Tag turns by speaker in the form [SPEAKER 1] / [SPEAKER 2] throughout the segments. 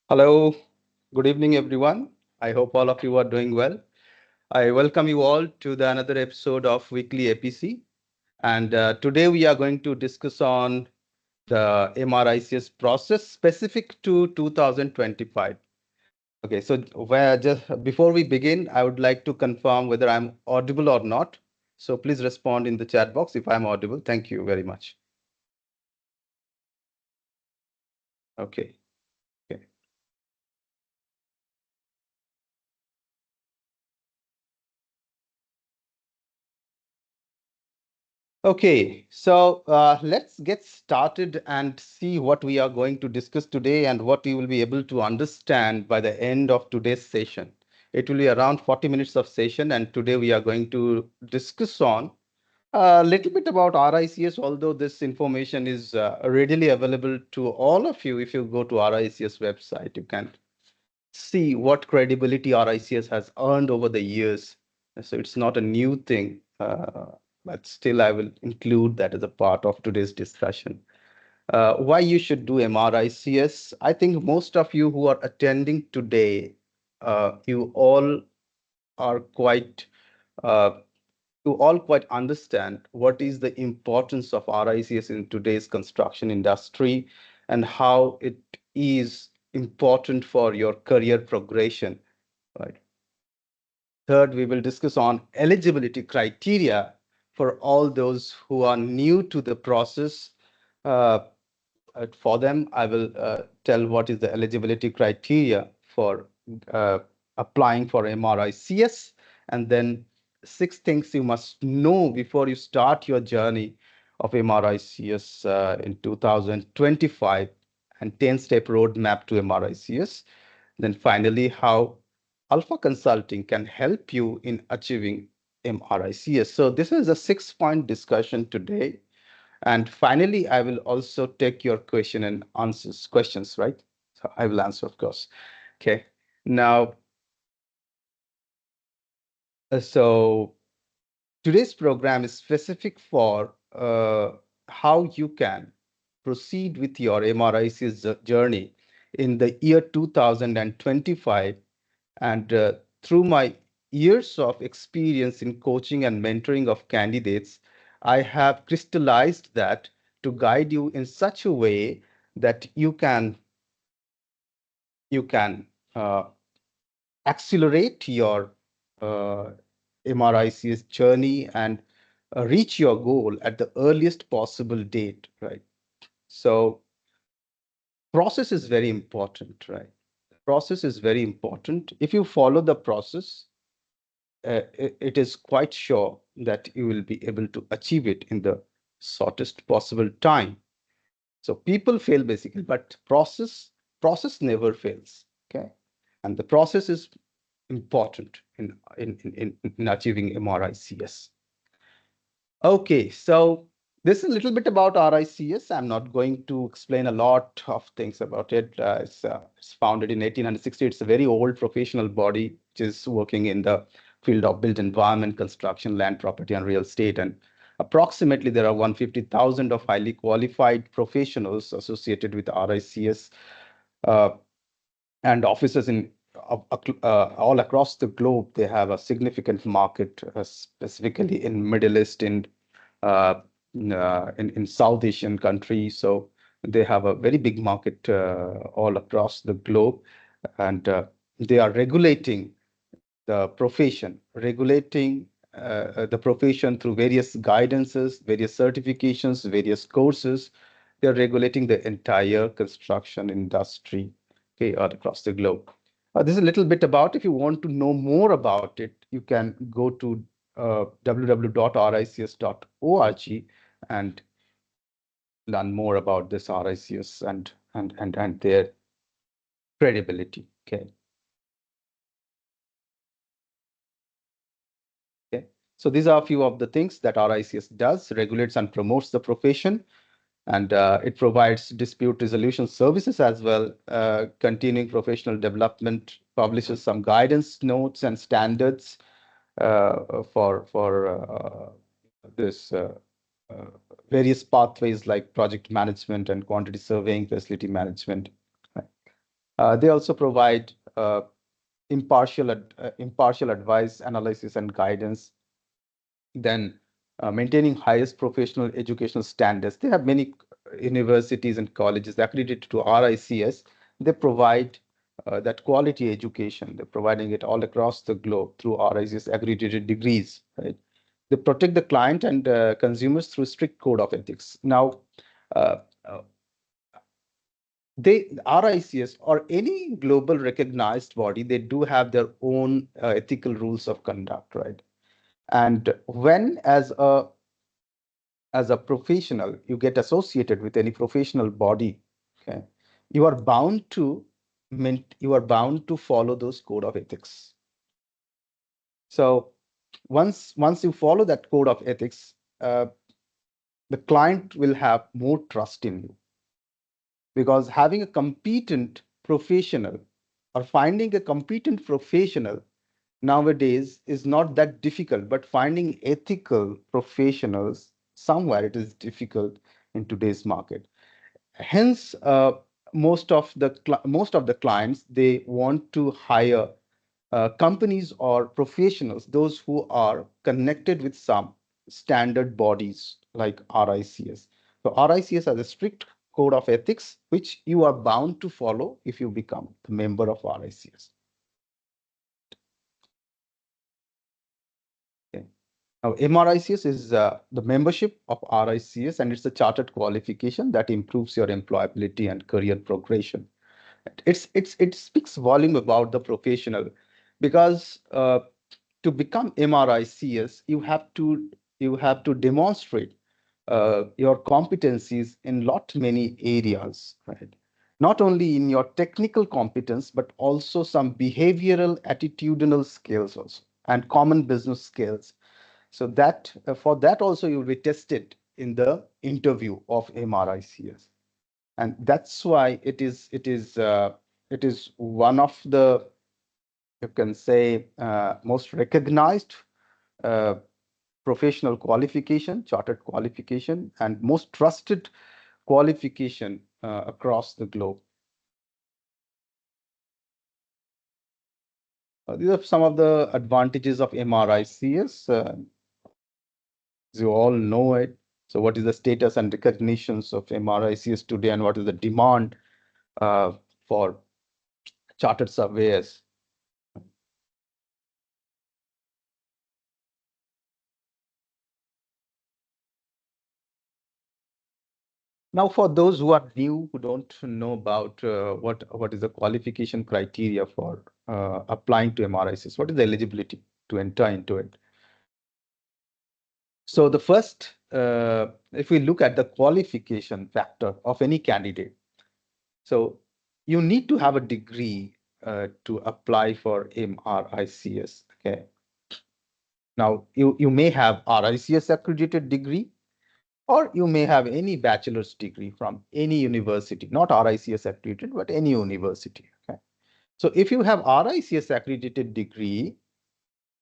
[SPEAKER 1] Hello, good evening, everyone. I hope all of you are doing well. I welcome you all to the another episode of Weekly APC. And today we are going to discuss on the MRICS process specific to 2025. Okay, so where just before we begin, I would like to confirm whether I'm audible or not. So please respond in the chat box if I'm audible. Thank you very much. Okay. Okay. Okay, so let's get started and see what we are going to discuss today and what you will be able to understand by the end of today's session. It will be around 40 minutes of session, and today we are going to discuss on a little bit about RICS, although this information is readily available to all of you. If you go to RICS website, you can see what credibility RICS has earned over the years. So it's not a new thing, but still I will include that as a part of today's discussion. Why you should do MRICS? I think most of you who are attending today, you all are quite uh, you all quite understand what is the importance of RICS in today's construction industry and how it is important for your career progression, right? Third, we will discuss on eligibility criteria for all those who are new to the process. Uh, for them, I will tell what is the eligibility criteria for uh, applying for MRICS, and then 6 things you must know before you start your journey of MRICS in 2025, and 10-step roadmap to MRICS. Then finally, how Alpha Consulting can help you in achieving MRICS. So this is a 6-point discussion today. And finally, I will also take your questions, right? So I will answer, of course. Okay. Now, so today's program is specific for how you can proceed with your MRIC's journey in the year 2025. And through my years of experience in coaching and mentoring of candidates, I have crystallized that to guide you in such a way that you can uh, accelerate your uh, MRIC's journey and reach your goal at the earliest possible date, right? So process is very important, right? Process is very important. If you follow the process, it is quite sure that you will be able to achieve it in the shortest possible time. So people fail basically, but process never fails. Okay, and the process is important in achieving MRICS. Okay, so this is a little bit about RICS. I'm not going to explain a lot of things about it. It's founded in 1860. It's a very old professional body which is working in the field of built environment, construction, land, property, and real estate. And approximately there are 150,000 of highly qualified professionals associated with RICS uh, and offices in all across the globe. They have a significant market, specifically in Middle East, uh, in South Asian countries. So they have a very big market all across the globe, and they are regulating the profession through various guidances, various certifications, various courses. They are regulating the entire construction industry, okay, all across the globe. This is a little bit about. If you want to know more about it, you can go to www.rics.org and learn more about this RICS and their credibility. Okay. Okay. So these are a few of the things that RICS does, regulates and promotes the profession, and it provides dispute resolution services as well, continuing professional development, publishes some guidance notes and standards, for this uh, various pathways like project management and quantity surveying, facility management. They also provide impartial advice, analysis, and guidance. Then maintaining highest professional educational standards. They have many universities and colleges accredited to RICS. They provide that quality education. They're providing it all across the globe through RICS accredited degrees. Right? They protect the client and consumers through strict code of ethics. Now, uh, uh, RICS or any global recognized body, they do have their own ethical rules of conduct, right? And when, as a professional, you get associated with any professional body, okay, you are bound to follow those code of ethics. So once you follow that code of ethics, the client will have more trust in you, because having a competent professional or finding a competent professional nowadays is not that difficult, but finding ethical professionals somewhere, it is difficult in today's market. Hence, most of the clients, they want to hire companies or professionals, those who are connected with some standard bodies like RICS. So RICS has a strict code of ethics, which you are bound to follow if you become a member of RICS. Okay. Now, MRICS is the membership of RICS, and it's a chartered qualification that improves your employability and career progression. It speaks volume about the professional, because to become MRICS, you have to demonstrate your competencies in lot many areas, right? Not only in your technical competence, but also some behavioral, attitudinal skills also, and common business skills. So that for that also you will be tested in the interview of MRICS, and that's why it is one of the, you can say, most recognized uh, professional qualification, chartered qualification, and most trusted qualification across the globe. These are some of the advantages of MRICS. As you all know it. So what is the status and recognitions of MRICS today, and what is the demand uh, for chartered surveyors? Now, for those who are new, who don't know about what is the qualification criteria for applying to MRICS, what is the eligibility to enter into it? So the first, if we look at the qualification factor of any candidate, so you need to have a degree to apply for MRICS. Okay. Now you may have RICS accredited degree, or you may have any bachelor's degree from any university, not RICS accredited, but any university. Okay. So if you have RICS accredited degree,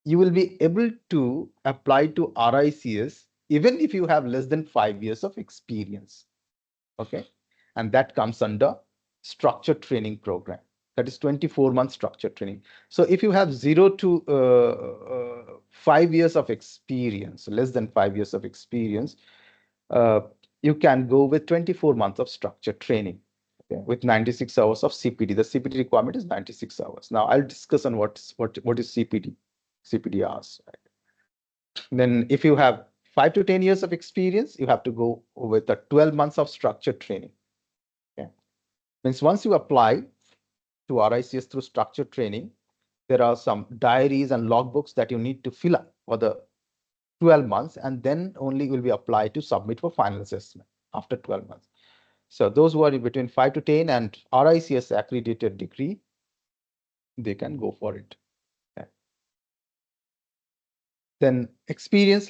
[SPEAKER 1] you will be able to apply to RICS even if you have less than 5 years of experience. Okay. And that comes under structured training program. That is 24-month structured training. So if you have 0 to 5 years of experience, less than 5 years of experience, uh, you can go with 24 months of structured training, okay, with 96 hours of CPD. The CPD requirement is 96 hours. Now I'll discuss on what is CPD hours. Right? Then if you have 5 to 10 years of experience, you have to go with the 12 months of structured training. Okay. Means once you apply to RICS through structured training, there are some diaries and logbooks that you need to fill up for the 12 months, and then only will be applied to submit for final assessment after 12 months. So those who are between 5 to 10 and RICS accredited degree, they can go for it. Okay. Then experience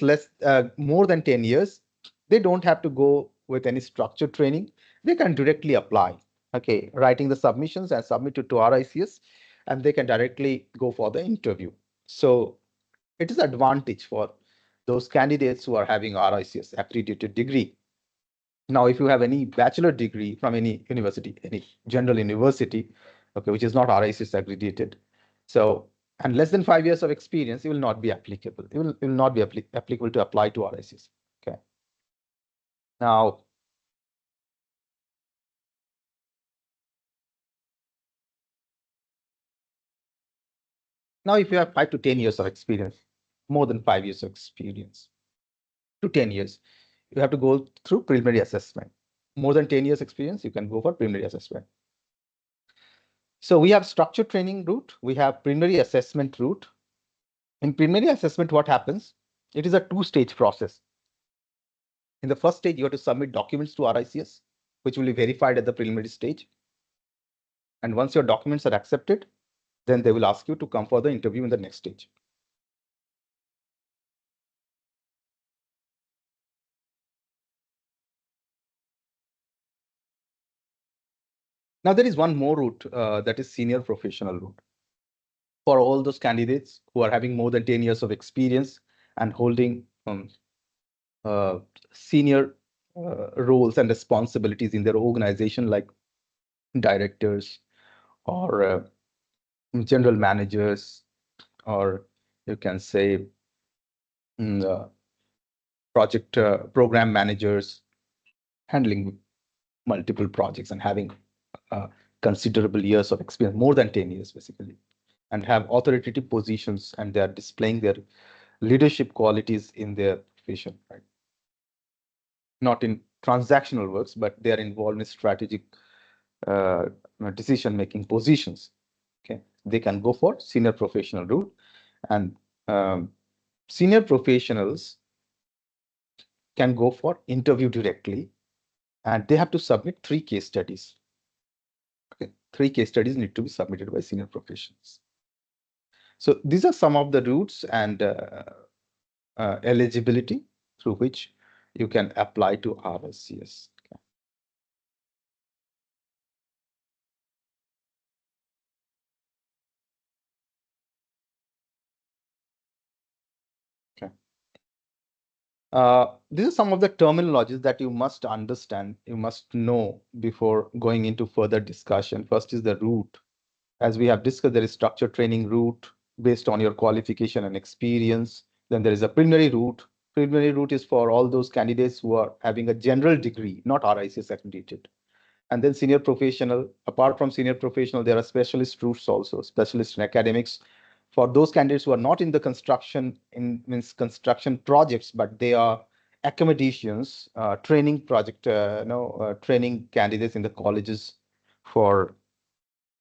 [SPEAKER 1] more than 10 years, they don't have to go with any structured training. They can directly apply. Okay, writing the submissions and submit it to RICS, and they can directly go for the interview. So It is advantage for those candidates who are having RICS accredited degree. Now, if you have any bachelor degree from any university, any general university, okay, which is not RICS accredited, so and less than 5 years of experience, it will not be applicable. It will not be applicable to apply to RICS. Okay. Now, if you have 5 to 10 years of experience, more than 5 years of experience to 10 years, you have to go through preliminary assessment. More than 10 years experience, you can go for preliminary assessment. So we have structured training route, we have preliminary assessment route. In preliminary assessment, what happens? It is a two-stage process. In the first stage, you have to submit documents to RICS, which will be verified at the preliminary stage. And once your documents are accepted, then they will ask you to come for the interview in the next stage. Now, there is one more route, that is senior professional route. For all those candidates who are having more than 10 years of experience and holding senior roles and responsibilities in their organization, like directors or general managers, or you can say project program managers, handling multiple projects and having considerable years of experience, more than 10 years basically, and have authoritative positions, and they are displaying their leadership qualities in their profession, right? Not in transactional works, but they are involved in strategic decision-making positions. Okay, they can go for senior professional route, and senior professionals can go for interview directly, and they have to submit 3 case studies. Okay, 3 case studies need to be submitted by senior professionals. So these are some of the routes and eligibility through which you can apply to RICS. Okay. This is some of the terminologies that you must understand, you must know before going into further discussion. First is the route. As we have discussed, there is structured training route based on your qualification and experience. Then there is a preliminary route. Preliminary route is for all those candidates who are having a general degree, not RICS accredited. And then senior professional. Apart from senior professional, there are specialist routes also, specialist in academics. For those candidates who are not in the construction, means construction projects, but they are accommodations, training project, training candidates in the colleges for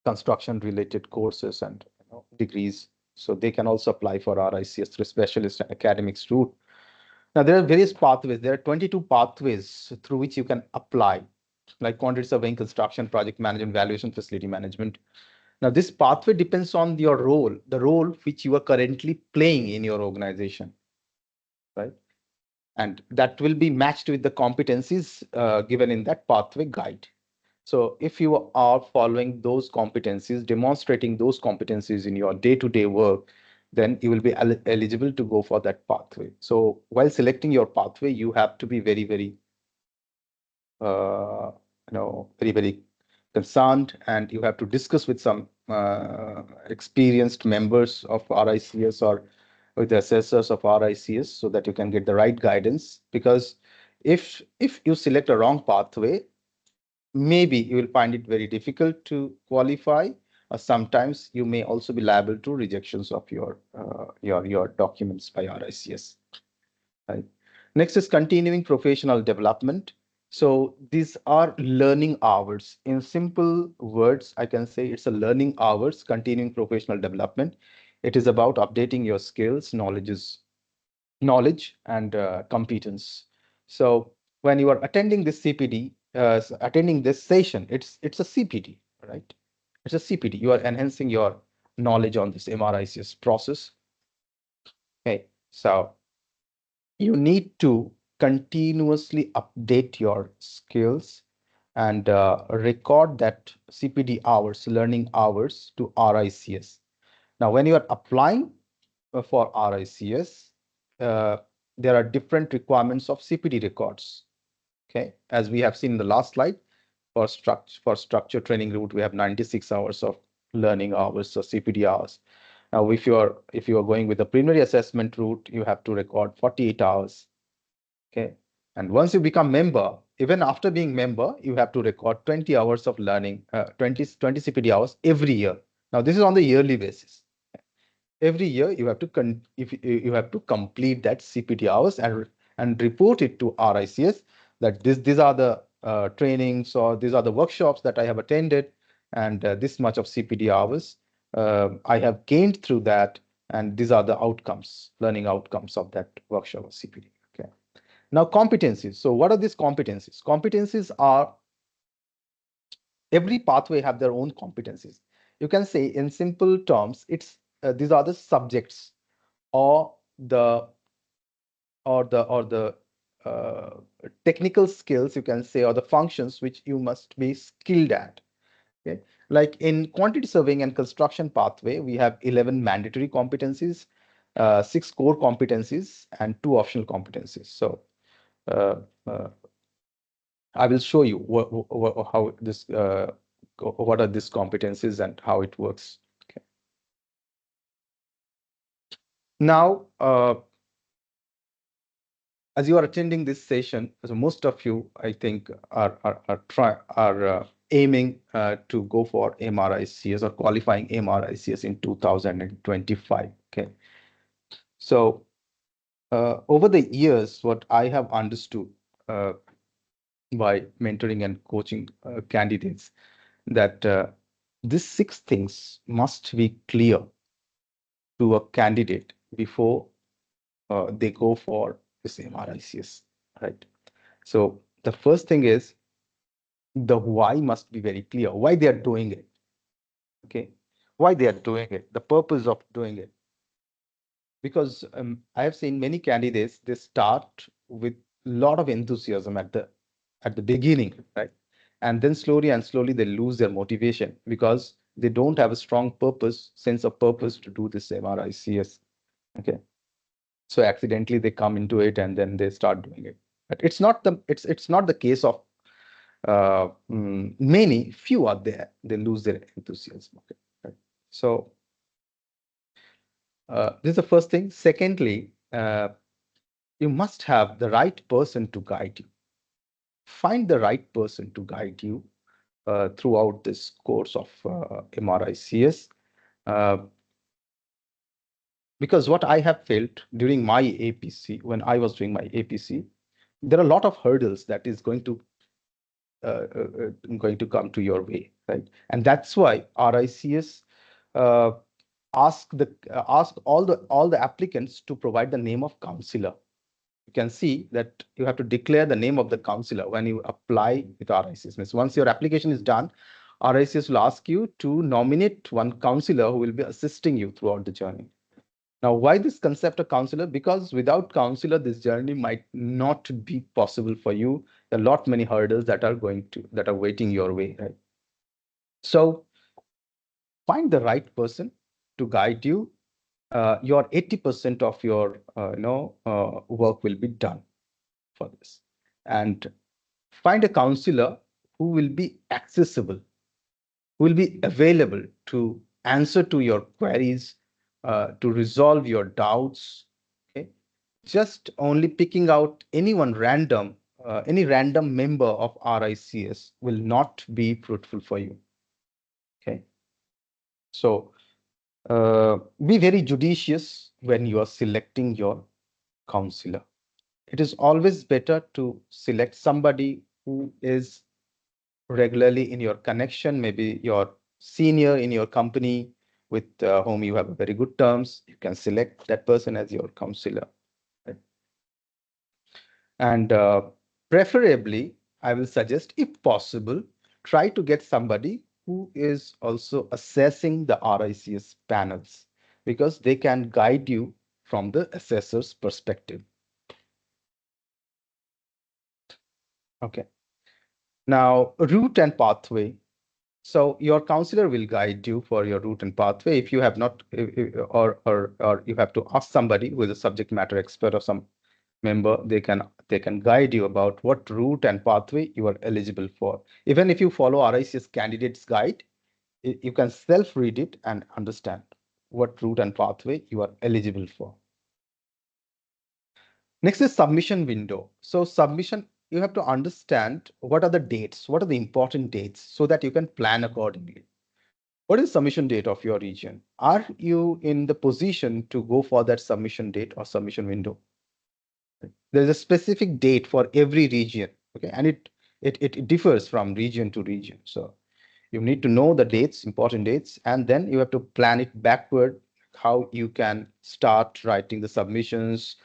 [SPEAKER 1] construction related courses and degrees. So they can also apply for RICS through specialist and academics route. Now, there are various pathways. There are 22 pathways through which you can apply, like quantity surveying, construction, project management, valuation, facility management. Now, this pathway depends on your role, the role which you are currently playing in your organization, right? And that will be matched with the competencies given in that pathway guide. So if you are following those competencies, demonstrating those competencies in your day-to-day work, then you will be eligible to go for that pathway. So while selecting your pathway, you have to be very, very, very, very concerned, and you have to discuss with some experienced members of RICS or with the assessors of RICS so that you can get the right guidance. Because if you select a wrong pathway, maybe you will find it very difficult to qualify. Sometimes you may also be liable to rejections of your documents by RICS. Right. Next is continuing professional development. So these are learning hours. In simple words, I can say it's a learning hours, continuing professional development. It is about updating your skills, knowledge and competence. So when you are attending this CPD, attending this session, it's a CPD, right? It's a CPD. You are enhancing your knowledge on this MRICS process. Okay, so you need to continuously update your skills and record that CPD hours, learning hours to RICS. Now, when you are applying for RICS, there are different requirements of CPD records. Okay, as we have seen in the last slide, for structure training route, we have 96 hours of learning hours, so CPD hours. Now, if you are going with the preliminary assessment route, you have to record 48 hours. Okay, and once you become member, even after being member, you have to record 20 hours of learning, 20 CPD hours every year. Now, this is on the yearly basis. Every year you have to you have to complete that CPD hours and report it to RICS that these are the trainings, or these are the workshops that I have attended, and this much of CPD hours I have gained through that, and these are the outcomes, learning outcomes of that workshop or CPD. Okay. Now, competencies. So what are these competencies? Competencies are, every pathway have their own competencies. You can say in simple terms, it's these are the subjects, or the uh, technical skills, you can say, or the functions which you must be skilled at. Okay, like in quantity surveying and construction pathway, we have 11 mandatory competencies, 6 core competencies, and 2 optional competencies. So uh, uh, I will show you how this what are these competencies and how it works. Okay. Now, as you are attending this session, so most of you, I think, are aiming to go for MRICS or qualifying MRICS in 2025. Okay, so over the years, what I have understood by mentoring and coaching candidates, that these 6 things must be clear to a candidate before they go for this MRICS, right? So the first thing is, the why must be very clear, why they are doing it. Okay, why they are doing it, the purpose of doing it. Because I have seen many candidates, they start with a lot of enthusiasm at the beginning, right? And then slowly and slowly they lose their motivation because they don't have a strong sense of purpose to do this MRICS. Okay, so accidentally they come into it and then they start doing it. But it's not the case of many. Few are there, they lose their enthusiasm. Okay, right. So this is the first thing. Secondly, you must have the right person to guide you. Find the right person to guide you throughout this course of MRICS. Uh, because what I have felt during my APC, when I was doing my APC, there are a lot of hurdles that is going to come to your way, right? And that's why RICS uh, ask all the applicants to provide the name of counselor. You can see that you have to declare the name of the counselor when you apply with RICS. Means once your application is done, RICS will ask you to nominate one counselor who will be assisting you throughout the journey. Now, why this concept of counselor? Because without counselor, this journey might not be possible for you. There are many hurdles that are waiting your way, right? So find the right person to guide you. Your 80% of your work will be done for this. And find a counselor who will be accessible, who will be available to answer to your queries, to resolve your doubts. Okay, just only picking out any random member of RICS will not be fruitful for you. Okay, so be very judicious when you are selecting your counselor. It is always better to select somebody who is regularly in your connection, maybe your senior in your company with whom you have very good terms. You can select that person as your counselor. Right? And preferably, I will suggest, if possible, try to get somebody who is also assessing the RICS panels, because they can guide you from the assessor's perspective. Okay. Now, route and pathway. So your counselor will guide you for your route and pathway. If you have not, or you have to ask somebody who is a subject matter expert or some member, they can guide you about what route and pathway you are eligible for. Even if you follow RICS candidates guide, you can self-read it and understand what route and pathway you are eligible for. Next is submission window. So submission, you have to understand what are the dates, what are the important dates, so that you can plan accordingly. What is submission date of your region? Are you in the position to go for that submission date or submission window? There's a specific date for every region, okay, and it differs from region to region. So you need to know the dates, important dates, and then you have to plan it backward, how you can start writing the submissions,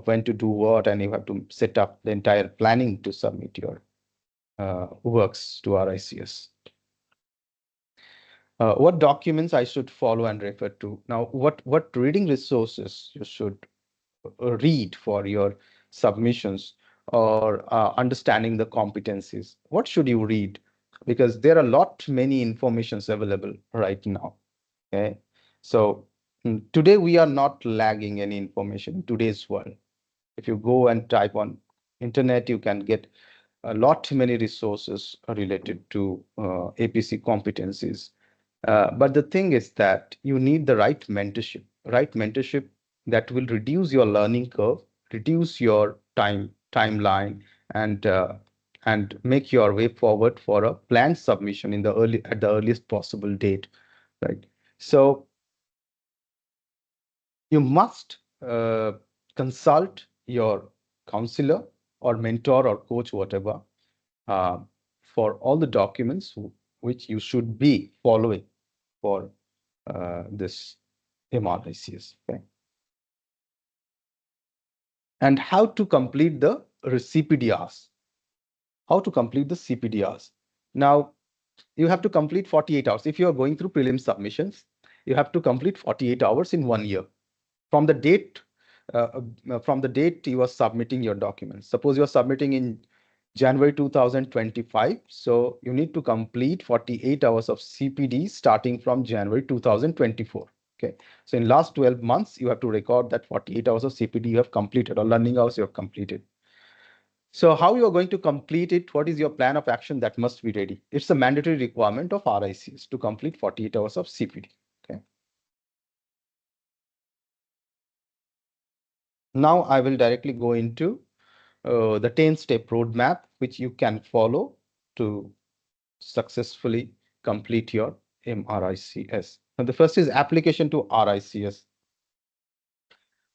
[SPEAKER 1] when to do what, and you have to set up the entire planning to submit your works to RICS. What documents I should follow and refer to? Now, what reading resources you should read for your submissions, or understanding the competencies? What should you read? Because there are many informations available right now. Okay, so today we are not lagging any information in today's world. If you go and type on internet, you can get many resources related to APC competencies. But the thing is that you need the right mentorship that will reduce your learning curve, reduce your timeline, and make your way forward for a planned submission at the earliest possible date, right? So you must consult your counselor or mentor or coach, whatever, uh, for all the documents which you should be following for this MRICS. Okay? And how to complete the CPDRs. How to complete the CPDRs. Now, you have to complete 48 hours. If you are going through prelim submissions, you have to complete 48 hours in 1 year from the date you are submitting your documents. Suppose you are submitting in January 2025, so you need to complete 48 hours of CPD starting from January 2024. Okay, so in last 12 months, you have to record that 48 hours of CPD you have completed, or learning hours you have completed. So how you are going to complete it? What is your plan of action that must be ready? It's a mandatory requirement of RICS to complete 48 hours of CPD. Okay. Now I will directly go into the 10-step roadmap, which you can follow to successfully complete your MRICS. Now, the first is application to RICS.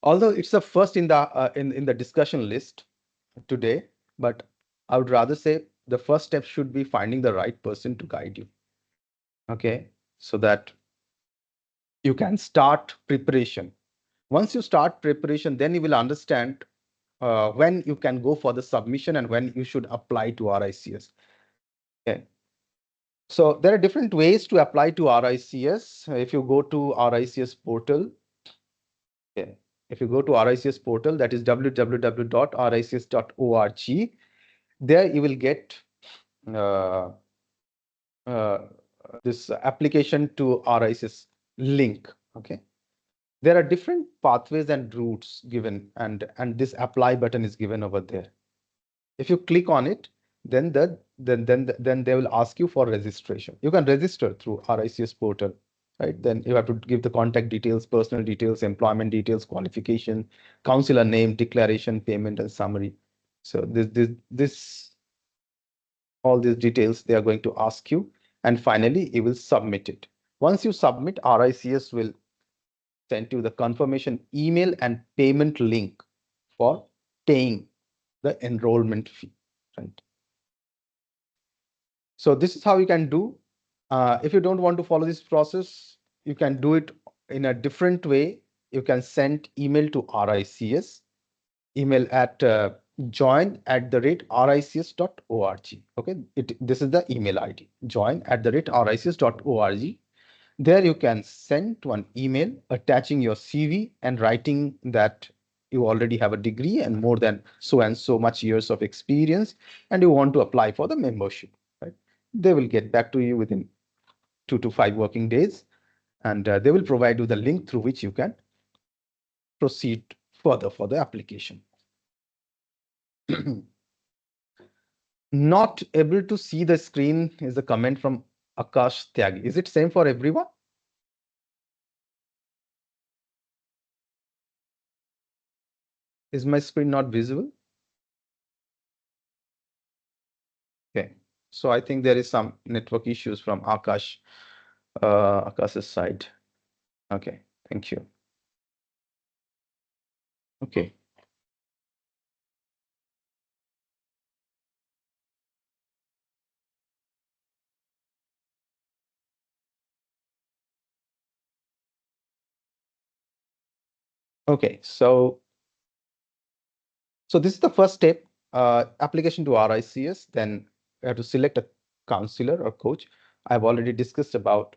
[SPEAKER 1] Although it's the first in the discussion list today, but I would rather say the first step should be finding the right person to guide you. Okay, so that you can start preparation. Once you start preparation, then you will understand when you can go for the submission and when you should apply to RICS. Okay. So there are different ways to apply to RICS. If you go to RICS portal, okay. If you go to RICS portal, that is www.rics.org, there you will get uh, uh, this application to RICS link. Okay. There are different pathways and routes given, and this apply button is given over there. If you click on it, then they will ask you for registration. You can register through RICS portal, right? Then you have to give the contact details, personal details, employment details, qualification, counselor name, declaration, payment, and summary. So all these details they are going to ask you, and finally you will submit it. Once you submit, RICS will send you the confirmation email and payment link for paying the enrollment fee, right? So this is how you can do. If you don't want to follow this process, you can do it in a different way. You can send email to RICS, email at join@rics.org. Okay, this is the email ID, join@rics.org. There you can send one email attaching your CV and writing that you already have a degree and more than so and so much years of experience, and you want to apply for the membership, right? They will get back to you within 2 to 5 working days, and they will provide you the link through which you can proceed further for the application. Not able to see the screen is a comment from Akash Tyagi. Is it same for everyone? Is my screen not visible? Okay. So I think there is some network issues from Akash's side. Okay. Thank you. Okay. Okay. So this is the first step, application to RICS. Then you have to select a counselor or coach. I've already discussed about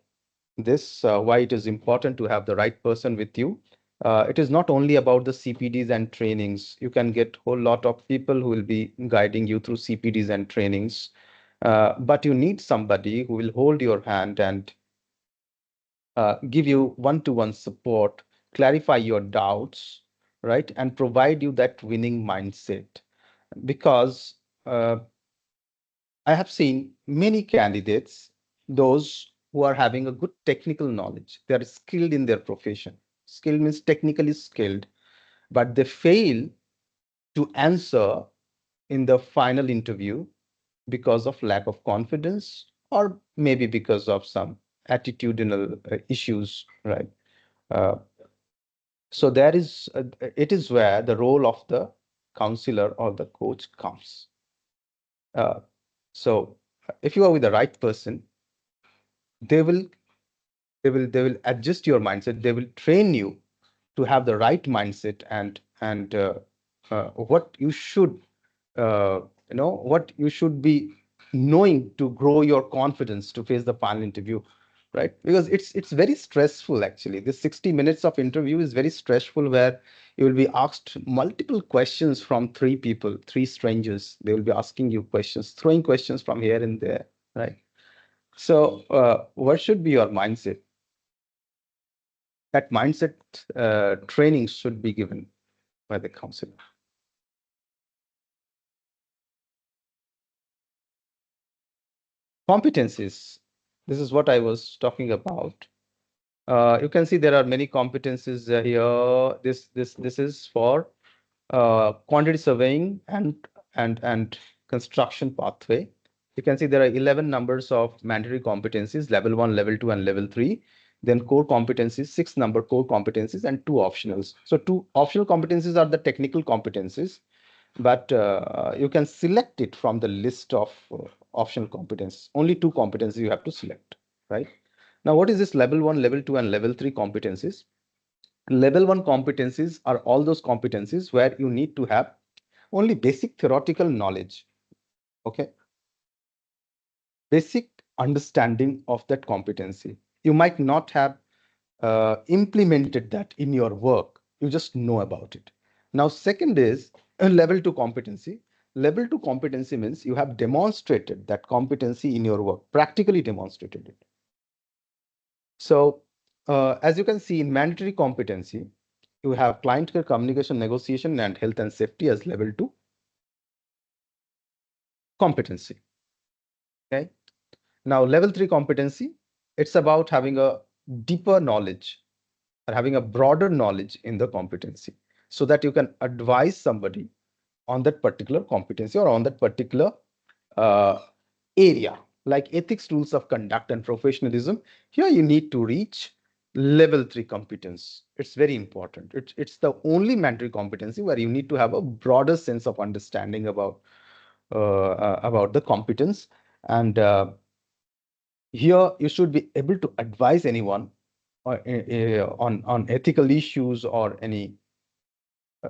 [SPEAKER 1] this, why it is important to have the right person with you. It is not only about the CPDs and trainings. You can get a whole lot of people who will be guiding you through CPDs and trainings. But you need somebody who will hold your hand and give you one-to-one support, clarify your doubts, right? And provide you that winning mindset. Because I have seen many candidates, those who are having a good technical knowledge, they are skilled in their profession. Skilled means technically skilled, but they fail to answer in the final interview because of lack of confidence, or maybe because of some attitudinal issues, right? Uh, so there is, it is where the role of the counselor or the coach comes. Uh, so if you are with the right person, they will they will adjust your mindset. They will train you to have the right mindset, and what you should what you should be knowing to grow your confidence to face the final interview, right? Because it's very stressful. Actually, this 60 minutes of interview is very stressful, where you will be asked multiple questions from three people, three strangers. They will be asking you questions, throwing questions from here and there, right? So what should be your mindset? That mindset training should be given by the counselor. Competencies. This is what I was talking about. You can see there are many competencies here. This is for quantity surveying and construction pathway. You can see there are 11 numbers of mandatory competencies, level 1, level 2, and level 3. Then core competencies, 6 number core competencies, and 2 optionals. So 2 optional competencies are the technical competencies, but you can select it from the list of optional competence. Only 2 competencies you have to select, right? Now, what is this level 1, level 2, and level 3 competencies? Level 1 competencies are all those competencies where you need to have only basic theoretical knowledge, okay? Basic understanding of that competency. You might not have implemented that in your work. You just know about it. Now, second is a level 2 competency. Level 2 competency means you have demonstrated that competency in your work, practically demonstrated it. So, as you can see in mandatory competency, you have client care, communication, negotiation, and health and safety as level 2 competency. Okay. Now, level 3 competency, it's about having a deeper knowledge or having a broader knowledge in the competency, so that you can advise somebody on that particular competency or on that particular uh, area, like ethics, rules of conduct, and professionalism. Here you need to reach level 3 competence. It's very important. It's the only mandatory competency where you need to have a broader sense of understanding about the competence. And here you should be able to advise anyone on ethical issues or any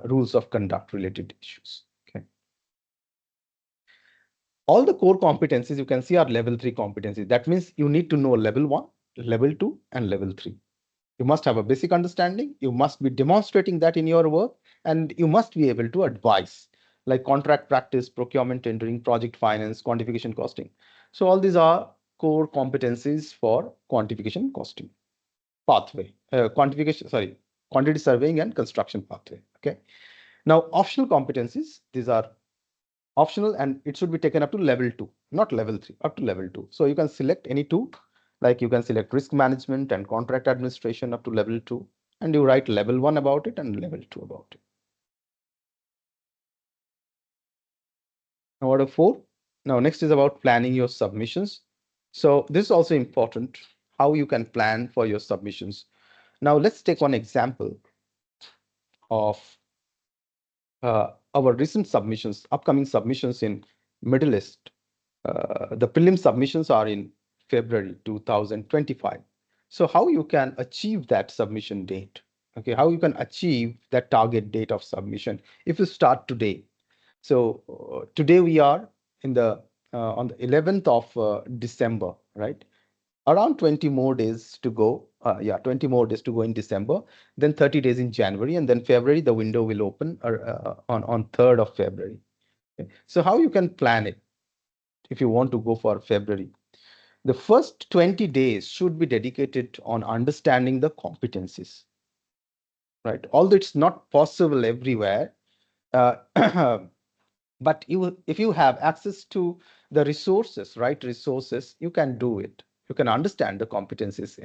[SPEAKER 1] rules of conduct related issues. Okay. All the core competencies you can see are level 3 competencies. That means you need to know level 1, level 2, and level 3. You must have a basic understanding. You must be demonstrating that in your work, and you must be able to advise. like contract practice, procurement tendering, project finance, quantification costing. So all these are core competencies for quantification costing pathway, quantity surveying and construction pathway. Okay. Now, optional competencies, these are optional and it should be taken up to level 2, not level 3, up to level 2. So you can select any two, like you can select risk management and contract administration up to level 2, and you write level 1 about it and level 2 about it. Now, order 4. Now, next is about planning your submissions. So this is also important, how you can plan for your submissions. Now, let's take one example of our recent submissions, upcoming submissions in Middle East. The prelim submissions are in February 2025. So how you can achieve that submission date? Okay, how you can achieve that target date of submission if you start today? So today we are in the on the 11th of December, right? Around 20 more days to go. 20 more days to go in December, then 30 days in January, and then February, the window will open on 3rd of February. Okay. So how you can plan it if you want to go for February? The first 20 days should be dedicated on understanding the competencies, right? Although it's not possible everywhere, uh, but if you have access to the resources, right resources, you can do it. You can understand the competencies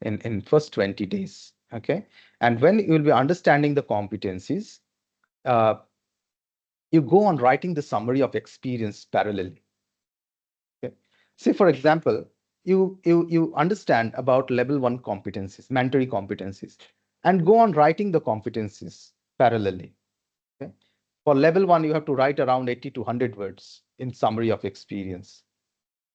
[SPEAKER 1] in first 20 days. Okay. And when you will be understanding the competencies, uh, you go on writing the summary of experience parallelly. Okay. Say, for example, you understand about level 1 competencies, mandatory competencies, and go on writing the competencies parallelly. Okay. For level 1, you have to write around 80 to 100 words in summary of experience.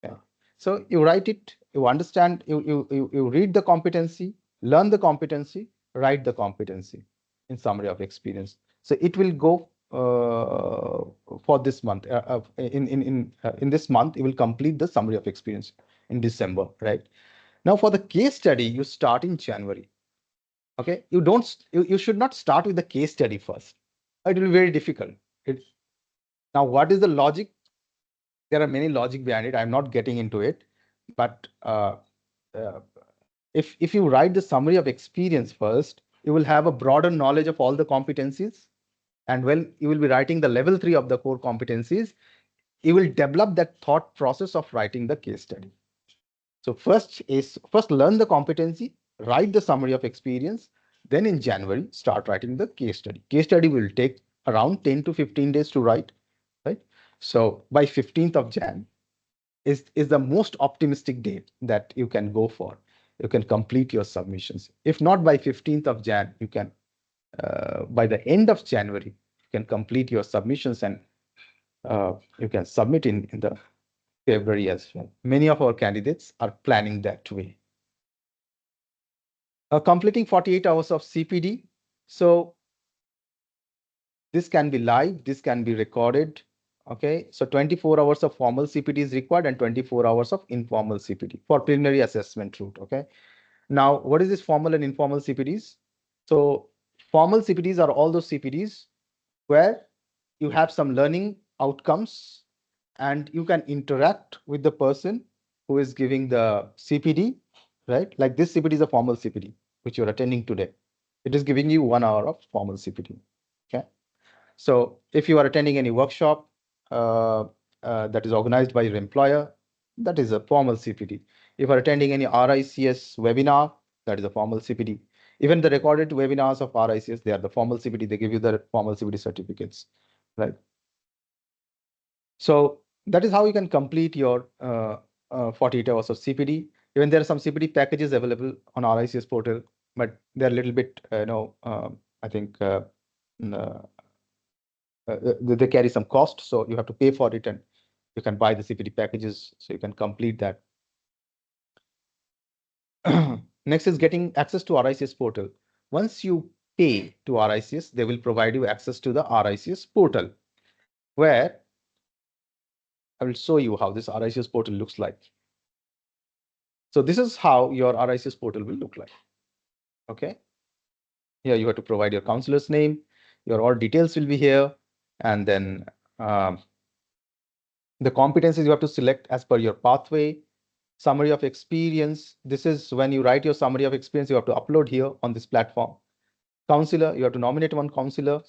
[SPEAKER 1] Okay. So you write it, you understand, you read the competency, learn the competency, write the competency in summary of experience. So it will go for this month. In this month, you will complete the summary of experience in December, right? Now, for the case study, you start in January. Okay, you should not start with the case study first. It will be very difficult. Now, what is the logic? There are many logic behind it. I'm not getting into it, but uh, if you write the summary of experience first, you will have a broader knowledge of all the competencies. And when you will be writing the level 3 of the core competencies, you will develop that thought process of writing the case study. So first learn the competency, write the summary of experience, then in January, start writing the case study. Case study will take around 10 to 15 days to write, right? So by 15th of Jan is the most optimistic date that you can go for. You can complete your submissions. If not by 15th of Jan, you can, by the end of January, you can complete your submissions and you can submit in the February as well. Many of our candidates are planning that way. Completing 48 hours of CPD. So this can be live, this can be recorded. Okay, so 24 hours of formal CPD is required and 24 hours of informal CPD for preliminary assessment route. Okay, now what is this formal and informal CPDs? So formal CPDs are all those CPDs where you have some learning outcomes and you can interact with the person who is giving the CPD, right? Like this CPD is a formal CPD, which you're attending today. It is giving you 1 hour of formal CPD. Okay. So if you are attending any workshop that is organized by your employer, that is a formal CPD. If you are attending any RICS webinar, that is a formal CPD. Even the recorded webinars of RICS, they are the formal CPD. They give you the formal CPD certificates, right? So that is how you can complete your 48 hours of CPD. Even there are some CPD packages available on RICS portal, but they're a little bit, I think they carry some cost. So you have to pay for it and you can buy the CPD packages so you can complete that. Next is getting access to RICS portal. Once you pay to RICS, they will provide you access to the RICS portal, where I will show you how this RICS portal looks like. So this is how your RICS portal will look like. Okay. Here you have to provide your counselor's name. Your all details will be here. And then the competencies you have to select as per your pathway. Summary of experience. This is when you write your summary of experience, you have to upload here on this platform. Counselor, you have to nominate one counselor.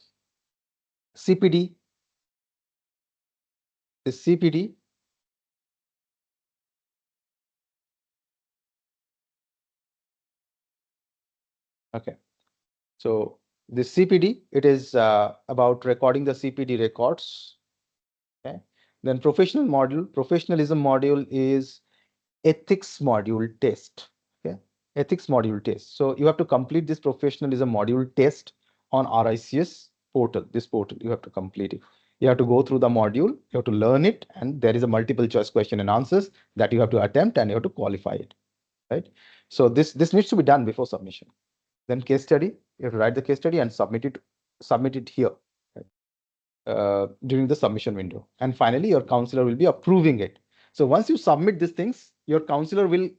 [SPEAKER 1] CPD. This CPD. Okay. So this CPD, it is about recording the CPD records. Okay. Then professional module, professionalism module is ethics module test. Okay. Ethics module test. So you have to complete this professionalism module test on RICS portal. This portal, you have to complete it. You have to go through the module, you have to learn it, and there is a multiple choice question and answers that you have to attempt and you have to qualify it. Right. So this needs to be done before submission. Then case study, you have to write the case study and submit it here. Right? During the submission window. And finally, your counselor will be approving it. So once you submit these things, your counselor will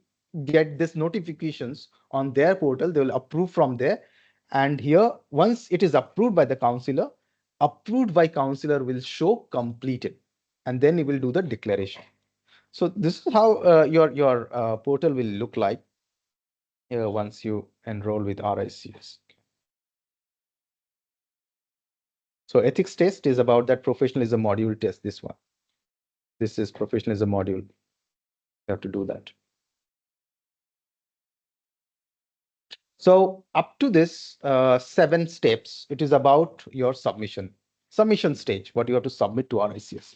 [SPEAKER 1] get this notifications on their portal. They will approve from there. And here, once it is approved by the counselor, approved by counselor will show completed. And then he will do the declaration. So this is how your portal will look like once you enroll with RICS. So ethics test is about that professionalism module test, this one. This is professionalism module. You have to do that. So up to this 7 steps, it is about your submission stage, what you have to submit to RICS.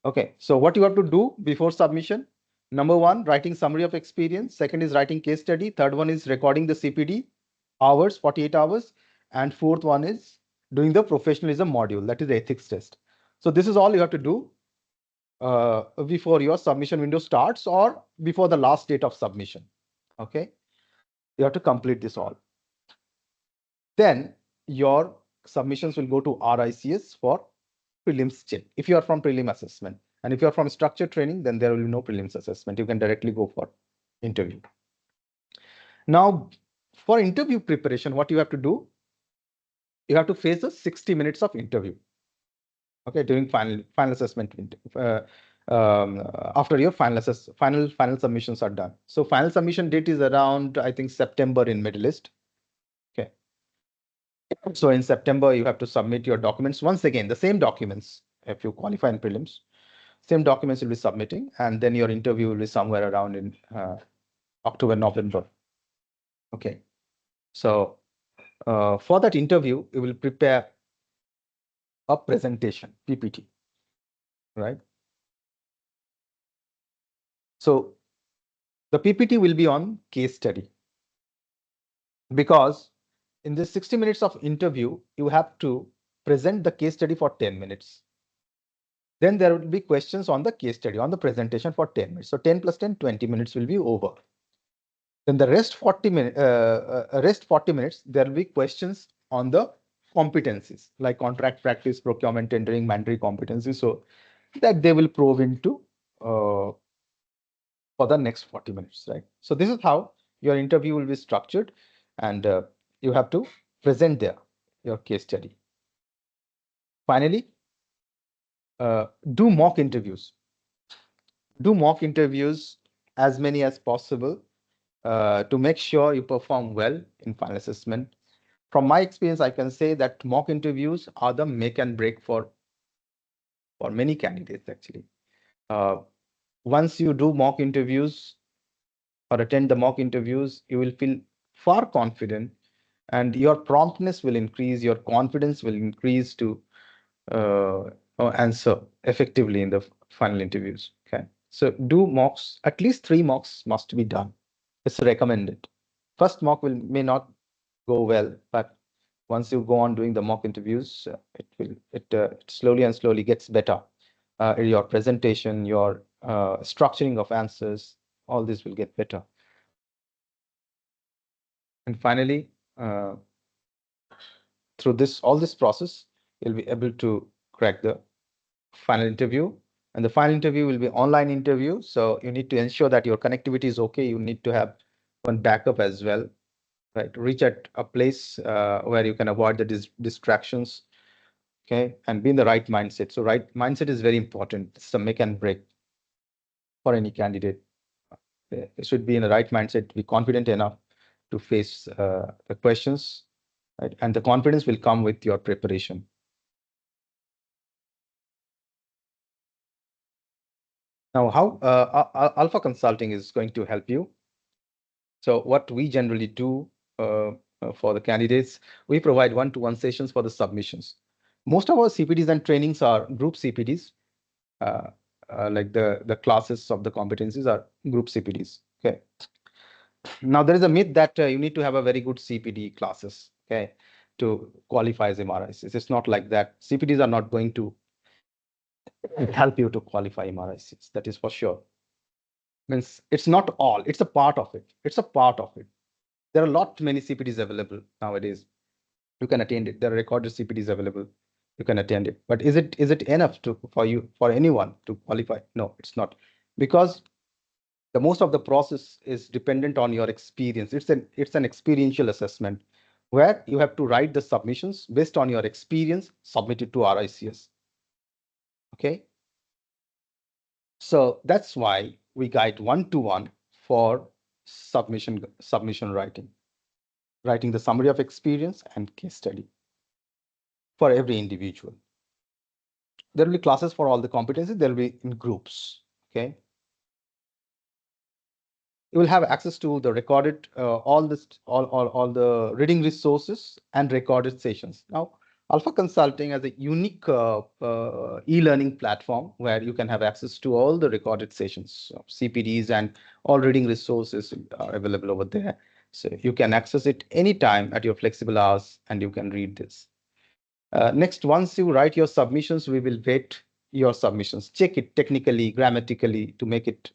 [SPEAKER 1] Okay, so what you have to do before submission? Number 1, writing summary of experience. Second is writing case study. Third one is recording the CPD hours, 48 hours. And fourth one is doing the professionalism module, that is the ethics test. So this is all you have to do before your submission window starts or before the last date of submission. Okay, you have to complete this all. Then your submissions will go to RICS for prelims check. If you are from prelim assessment, and if you are from structured training, then there will be no prelims assessment. You can directly go for interview. Now, for interview preparation, what you have to do? You have to face a 60 minutes of interview. Okay, during final assessment. After your final submissions are done. So final submission date is around, I think, September in Middle East. Okay. So in September, you have to submit your documents. Once again, the same documents, if you qualify in prelims, same documents you'll be submitting, and then your interview will be somewhere around in October, November. Okay. So for that interview, you will prepare a presentation, PPT, right? So the PPT will be on case study, because in this 60 minutes of interview, you have to present the case study for 10 minutes. Then there will be questions on the case study, on the presentation for 10 minutes. So 10 plus 10, 20 minutes will be over. Then the rest 40 minutes, there will be questions on the competencies like contract practice, procurement, tendering, mandatory competencies. So that they will probe into for the next 40 minutes, right? So this is how your interview will be structured, and you have to present there your case study. Finally, do mock interviews. Do mock interviews as many as possible to make sure you perform well in final assessment. From my experience, I can say that mock interviews are the make and break for many candidates, actually. Once you do mock interviews or attend the mock interviews, you will feel far confident, and your promptness will increase, your confidence will increase to answer effectively in the final interviews. Okay, so do mocks. At least 3 mocks must be done. It's recommended. First mock may not go well, but once you go on doing the mock interviews, it slowly and slowly gets better. Your presentation, your structuring of answers, all this will get better. And finally, through all this process, you'll be able to crack the final interview. And the final interview will be online interview. So you need to ensure that your connectivity is okay. You need to have one backup as well, right? Reach at a place where you can avoid the distractions. okay, and be in the right mindset. So right mindset is very important. It's a make and break for any candidate. It should be in the right mindset, be confident enough to face the questions, right? And the confidence will come with your preparation. Now, how Alpha Consulting is going to help you. So what we generally do for the candidates, we provide one-to-one sessions for the submissions. Most of our CPDs and trainings are group CPDs, uh, like the classes of the competencies are group CPDs. Okay. Now there is a myth that you need to have a very good CPD classes, okay, to qualify as MRICs. It's not like that. CPDs are not going to help you to qualify MRICs. That is for sure. Means it's not all. It's a part of it. It's a part of it. There are a lot many CPDs available nowadays. You can attend it. There are recorded CPDs available. You can attend it. But is it enough for anyone to qualify? No, it's not, because the most of the process is dependent on your experience. It's an experiential assessment where you have to write the submissions based on your experience, submit it to RICS. Okay. So that's why we guide one-to-one for submission writing the summary of experience and case study for every individual. There will be classes for all the competencies. There will be in groups. Okay. You will have access to the recorded all the reading resources and recorded sessions. Now, Alpha Consulting has a unique e-learning platform where you can have access to all the recorded sessions of CPDs, and all reading resources are available over there. So you can access it anytime at your flexible hours, and you can read this. Next, once you write your submissions, we will vet your submissions, check it technically, grammatically to make it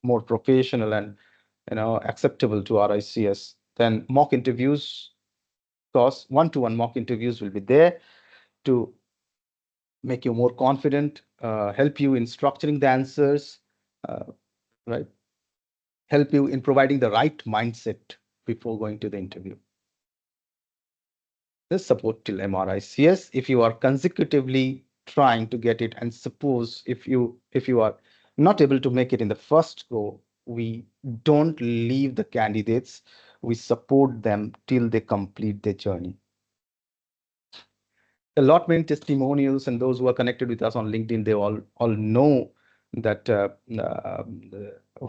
[SPEAKER 1] more professional and acceptable to RICS. Then mock interviews, because one-to-one mock interviews will be there to make you more confident, help you in structuring the answers, right? Help you in providing the right mindset before going to the interview. This support till MRICS, if you are consecutively trying to get it, and suppose if you are not able to make it in the first go, we don't leave the candidates. We support them till they complete their journey. A lot many testimonials, and those who are connected with us on LinkedIn, they all know that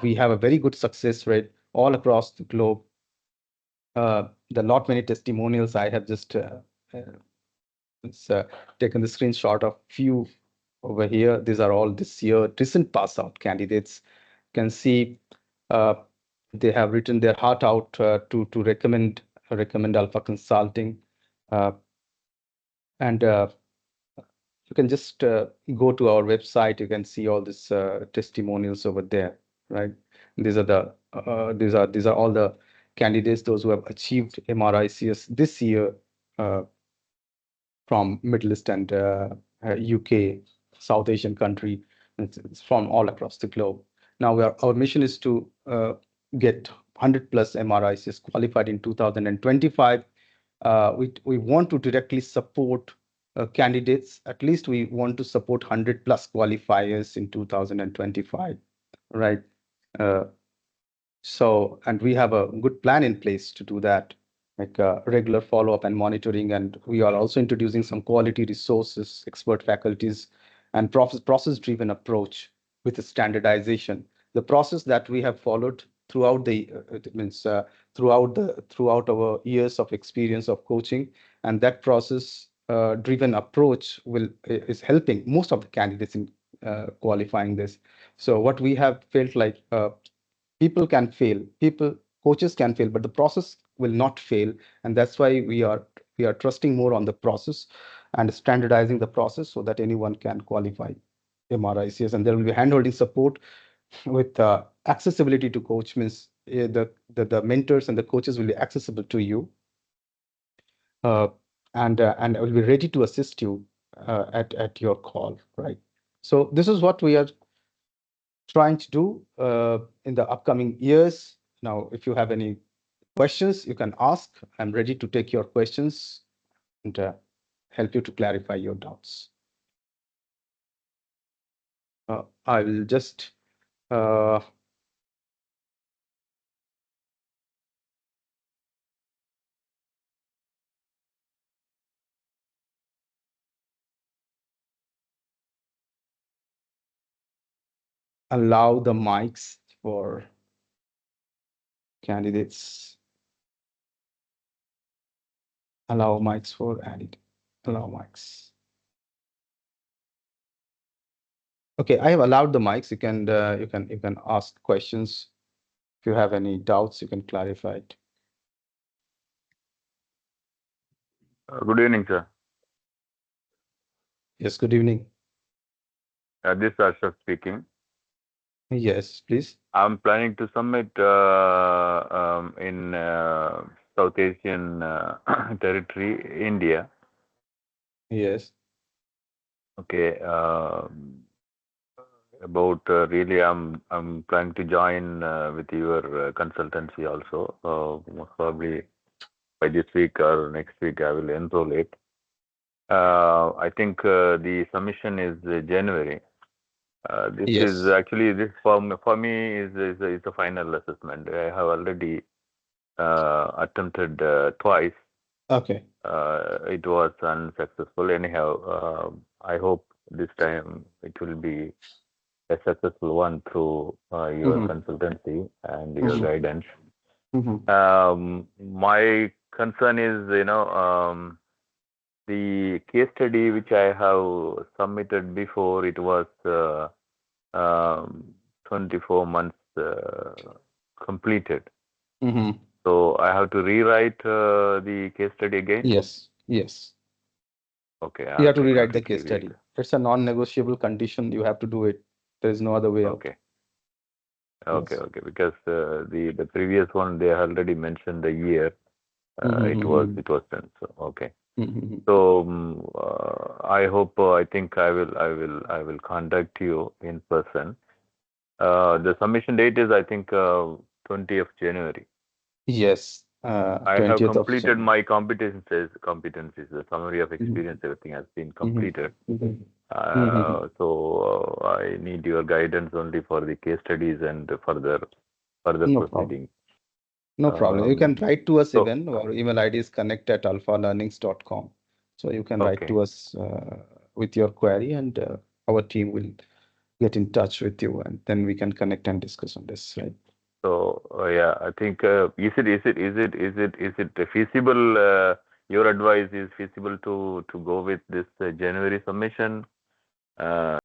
[SPEAKER 1] we have a very good success rate all across the globe. The lot many testimonials I have just taken the screenshot of few over here. These are all this year recent pass out candidates. You can see they have written their heart out to recommend Alpha Consulting, and you can just go to our website. You can see all these testimonials over there, right? These are all the candidates, those who have achieved MRICS this year from Middle East and UK, South Asian country. It's from all across the globe. Now our mission is to get 100 plus MRICs qualified in 2025. We want to directly support candidates. At least we want to support 100 plus qualifiers in 2025, right? And we have a good plan in place to do that, like regular follow-up and monitoring. And we are also introducing some quality resources, expert faculties, and process-driven approach with the standardization. The process that we have followed throughout throughout our years of experience of coaching, and that process driven approach is helping most of the candidates in qualifying this. So what we have felt like, people can fail, coaches can fail, but the process will not fail. And that's why we are trusting more on the process and standardizing the process so that anyone can qualify MRICS. And there will be handholding support with accessibility to coach, means the mentors and the coaches will be accessible to you, and will be ready to assist you at your call, right? So this is what we are trying to do in the upcoming years. Now, if you have any questions, you can ask. I'm ready to take your questions. And help you to clarify your doubts. I will just allow the mics for candidates. Allow mics for added. Allow mics. Okay, I have allowed the mics. You can ask questions. If you have any doubts, you can clarify it.
[SPEAKER 2] Good evening, sir.
[SPEAKER 1] Yes, good evening.
[SPEAKER 2] This is Ashok speaking.
[SPEAKER 1] Yes, please.
[SPEAKER 2] I'm planning to submit in South Asian territory, India.
[SPEAKER 1] Yes.
[SPEAKER 2] Okay. About really, I'm planning to join with your consultancy also. Most probably by this week or next week, I will enroll it. I think the submission is January. This is
[SPEAKER 1] Yes.
[SPEAKER 2] actually this for me is a final assessment. I have already attempted twice.
[SPEAKER 1] Okay.
[SPEAKER 2] It was unsuccessful. Anyhow, I hope this time it will be a successful one through your
[SPEAKER 1] Mm-hmm.
[SPEAKER 2] consultancy and your
[SPEAKER 1] Mm-hmm.
[SPEAKER 2] guidance.
[SPEAKER 1] Mm-hmm.
[SPEAKER 2] My concern is, the case study which I have submitted before, it was 24 months completed.
[SPEAKER 1] Mm-hmm.
[SPEAKER 2] So I have to rewrite the case study again.
[SPEAKER 1] Yes. Yes.
[SPEAKER 2] Okay, I
[SPEAKER 1] You have
[SPEAKER 2] have
[SPEAKER 1] to
[SPEAKER 2] to
[SPEAKER 1] rewrite the case
[SPEAKER 2] completely
[SPEAKER 1] study. It's a non-negotiable condition. You have to do it. There is no other way out.
[SPEAKER 2] Okay,
[SPEAKER 1] Yes.
[SPEAKER 2] okay. Because the previous one they already mentioned the year. It was
[SPEAKER 1] Mm-hmm.
[SPEAKER 2] done. So okay.
[SPEAKER 1] Mm-hmm.
[SPEAKER 2] So I hope I think I will contact you in person. The submission date is I think 20th January.
[SPEAKER 1] Yes.
[SPEAKER 2] I have
[SPEAKER 1] 20th of
[SPEAKER 2] completed
[SPEAKER 1] January.
[SPEAKER 2] my competencies. The summary of experience, everything has been
[SPEAKER 1] Mm-hmm.
[SPEAKER 2] completed.
[SPEAKER 1] Mm-hmm.
[SPEAKER 2] So I need your guidance only for the case studies and further
[SPEAKER 1] No problem.
[SPEAKER 2] proceedings.
[SPEAKER 1] No problem. You can
[SPEAKER 2] Um,
[SPEAKER 1] write to us
[SPEAKER 2] so
[SPEAKER 1] even. Our email ID is connect@alphalearnings.com. So you can write
[SPEAKER 2] okay.
[SPEAKER 1] to us with your query, and our team will get in touch with you, and then we can connect and discuss on this, right?
[SPEAKER 2] So yeah, I think is it feasible? Your advice is feasible to go with this January submission?